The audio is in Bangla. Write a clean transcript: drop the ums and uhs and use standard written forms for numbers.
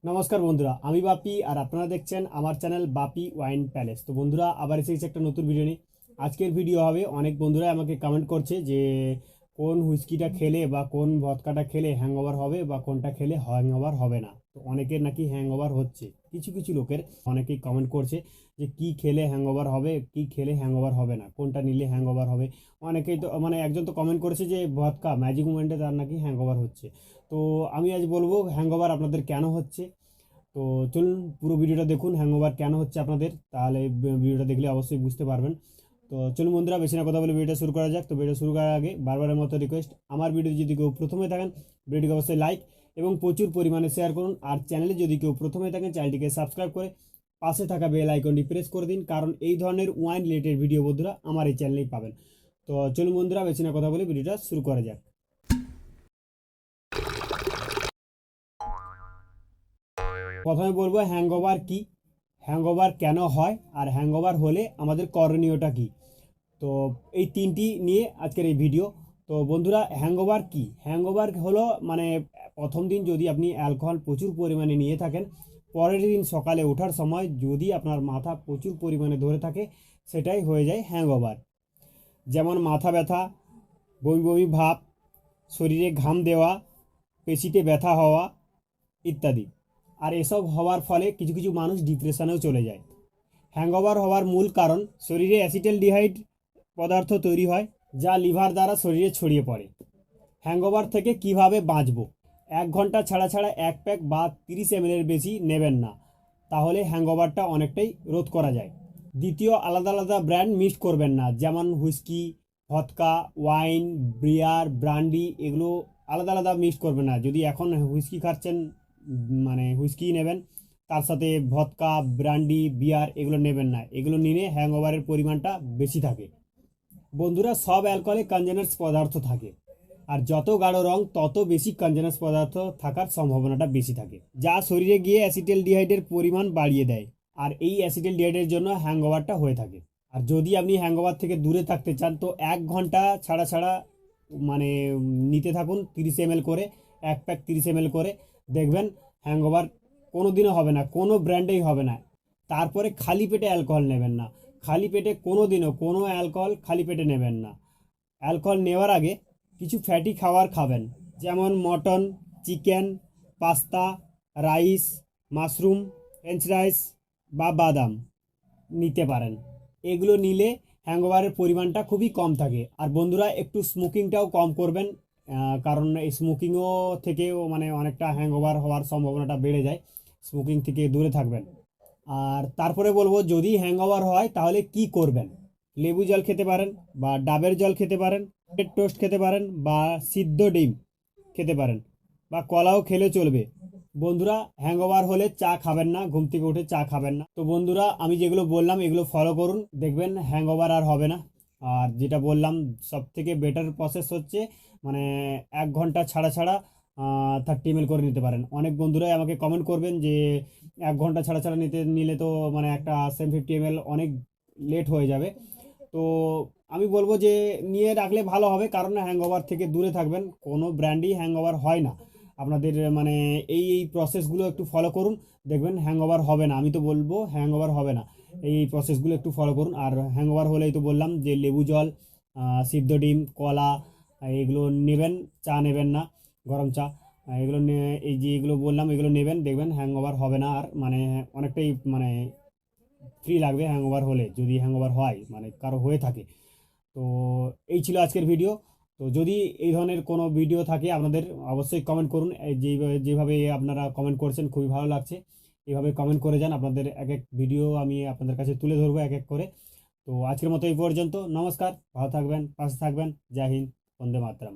নমস্কার বন্ধুরা, আমি বাপি আর আপনারা দেখছেন আমার চ্যানেল বাপি ওয়াইন প্যালেস। তো বন্ধুরা আবার এসে গেছে একটা নতুন ভিডিও নিয়ে। আজকের ভিডিও হবে, অনেক বন্ধুরা আমাকে কমেন্ট করছে যে কোন হুইস্কিটা খেলে বা কোন ভদকাটা খেলে হ্যাংওভার হবে বা কোনটা খেলে হ্যাংওভার হবে না। তো অনেকের নাকি হ্যাংওভার হচ্ছে, কিছু কিছু লোকের। অনেকেই কমেন্ট করছে যে কি খেলে হ্যাংওভার হবে, কি খেলে হ্যাংওভার হবে না, কোনটা নিলে হ্যাংওভার হবে। অনেকেই তো একজন তো কমেন্ট করেছে যে ভদকা ম্যাজিক মোমেন্টে তার নাকি হ্যাংওভার হচ্ছে। তো আমি আজ বলবো হ্যাংওভার আপনাদের কেন হচ্ছে। তো চলুন পুরো ভিডিওটা দেখুন, হ্যাংওভার কেন হচ্ছে আপনাদের, তাহলে ভিডিওটা দেখলে অবশ্যই বুঝতে পারবেন। তো চলুন বন্ধুরা, বেশি না কথা বলে ভিডিওটা শুরু করা যাক। তো ভিডিও শুরু করার আগে বারবারের মতো রিকোয়েস্ট, আমার ভিডিও যদি কেউ প্রথমে থাকেন ভিডিওটিকে অবশ্যই লাইক এবং প্রচুর পরিমাণে শেয়ার করুন। আর চ্যানেলে যদি কেউ প্রথমে থাকেন চ্যানেলটিকে সাবস্ক্রাইব করে পাশে থাকা বেল আইকনটি প্রেস করে দিন, কারণ এই ধরনের ওয়াইন রিলেটেড ভিডিও বন্ধুরা আমার এই চ্যানেলেই পাবেন। তো চলুন বন্ধুরা, বেশি না কথা বলে ভিডিওটা শুরু করা যাক। প্রথমে বলবো হ্যাংওভার কি, হ্যাংওভার কেন হয়, আর হ্যাংওভার হলে আমাদের করণীয়টা কি। তো এই তিনটি নিয়ে আজকের এই ভিডিও। তো বন্ধুরা, হ্যাংওভার কি? হ্যাংওভার হলো প্রথম দিন যদি আপনি অ্যালকোহল প্রচুর পরিমাণে নিয়ে থাকেন, পরের দিন সকালে ওঠার সময় যদি আপনার মাথা প্রচুর পরিমাণে ধরে থাকে, সেটাই হয়ে যায় হ্যাংওভার। যেমন মাথা ব্যথা, বমি বমি ভাব, শরীরে ঘাম দেওয়া, পেশিতে ব্যথা হওয়া ইত্যাদি। আর এসব হওয়ার ফলে কিছু কিছু মানুষ ডিপ্রেশনেও চলে যায়। হ্যাংওভার হওয়ার মূল কারণ শরীরে অ্যাসিটালডিহাইড পদার্থ তৈরি হয়, যা লিভার দ্বারা শরীরে ছড়িয়ে পড়ে। হ্যাংওভার থেকে কিভাবে বাঁচবো? 1 ঘন্টা ছাড়া ছাড়া 1 প্যাক বা 30 ml বেশি নেবেন না, তাহলে হ্যাংওভারটা অনেকটাই রোধ করা যায়। দ্বিতীয়, আলাদা আলাদা ব্র্যান্ড মিক্স করবেন না, যেমন হুইস্কি, ভদকা, ওয়াইন, বিয়ার, ব্রান্ডি, এগুলো আলাদা আলাদা মিক্স করবেন না। যদি এখন হুইস্কি খাচ্ছেন, হুইস্কি নেবেন, তার সাথে ভদকা, ব্রান্ডি, বিয়ার এগুলো নেবেন না। এগুলো নিলে হ্যাংওভারের পরিমাণটা বেশি থাকে। বন্ধুরা, সব অ্যালকোহলে কনজেনার্স পদার্থ থাকে, আর যত গাঢ় রং তত বেশি কনজেনার্স পদার্থ থাকার সম্ভাবনাটা বেশি থাকে, যা শরীরে গিয়ে অ্যাসিটালডিহাইডের পরিমাণ বাড়িয়ে দেয়। আর এই অ্যাসিটালডিহাইডের জন্য হ্যাংওভারটা হয়ে থাকে। আর যদি আপনি হ্যাংওভার থেকে দূরে থাকতে চান, তো 1 ঘন্টা ছাড়া ছাড়া মানে নিতে থাকুন 30 ml করে, 1 প্যাক 30 ml করে। দেখবেন হ্যাংওভার কোনো দিনও হবে না, কোনো ব্র্যান্ডেই হবে না। তারপরে খালি পেটে অ্যালকোহল নেবেন না, খালি পেটে কোনো দিনও কোনো অ্যালকোহল খালি পেটে নেবেন না। অ্যালকোহল নেওয়ার আগে কিছু ফ্যাটি খাবার খাবেন, যেমন mutton, chicken, pasta, rice, mushroom, French rice বা বাদাম নিতে পারেন। এগুলো নিলে হ্যাংওভারের পরিমাণটা খুবই কম থাকে। আর বন্ধুরা, একটু স্মোকিংটাও কম করবেন, কারণ এই স্মোকিংও থেকেও অনেকটা হ্যাংওভার হওয়ার সম্ভাবনাটা বেড়ে যায়। স্মোকিং থেকে দূরে থাকবেন। আর তারপরে বলবো, যদি হ্যাংওভার হয় তাহলে কি করবেন। লেবু জল খেতে পারেন, বা ডাবের জল খেতে পারেন, ব্রেড টোস্ট খেতে পারেন, বা সিদ্ধ ডিম খেতে পারেন, বা কলাও খেলে চলবে। বন্ধুরা, হ্যাংওভার হলে চা খাবেন না, ঘুম থেকে উঠে চা খাবেন না। তো বন্ধুরা, আমি যেগুলো বললাম এগুলো ফলো করুন, দেখবেন হ্যাংওভার আর হবে না। আর যেটা বললাম, সব থেকে বেটার প্রসেস হচ্ছে 1 ঘন্টা ছাড়া ছাড়া 30 ml করে নিতে পারেন। অনেক বন্ধুরাই আমাকে কমেন্ট করবেন যে 1 ঘন্টা ছাড়া ছাড়া নিলে তো একটা 750 ml অনেক লেট হয়ে যাবে। তো আমি বলবো যে নিয়ে রাখলে ভালো হবে, কারণ হ্যাংওভার থেকে দূরে থাকবেন। কোনো ব্র্যান্ডই হ্যাংওভার হয় না। আপনাদের এই প্রসেসগুলো একটু ফলো করুন, দেখবেন হ্যাংওভার হবে না। আমি তো বলবো হ্যাংওভার হবে না। এই প্রসেসগুলো একটু ফলো করুন। আর হ্যাংওভার হলেই তো বললাম যে লেবু জল, সিদ্ধ ডিম, কলা এগুলো নেবেন, চা নেবেন না, গরম চা। এই যে এগুলো বললাম এগুলো নেবেন, দেখবেন হ্যাংওভার হবে না। আর অনেকটাই ফ্রি লাগবে হ্যাংওভার হলে, যদি হ্যাংওভার হয় কারো হয়ে থাকে। তো এই ছিল আজকের ভিডিও। তো যদি এই ধরনের কোনো ভিডিও থাকে আপনাদের, অবশ্যই কমেন্ট করুন। যেভাবে আপনারা কমেন্ট করছেন খুবই ভালো লাগছে। এইভাবে কমেন্ট করে যান, আপনাদের এক এক ভিডিও আমি আপনাদের কাছে তুলে ধরবো এক এক করে। তো আজকের মতো এই পর্যন্ত। নমস্কার, ভালো থাকবেন, পাশে থাকবেন। জয় হিন্দ, বন্দে মাতরম।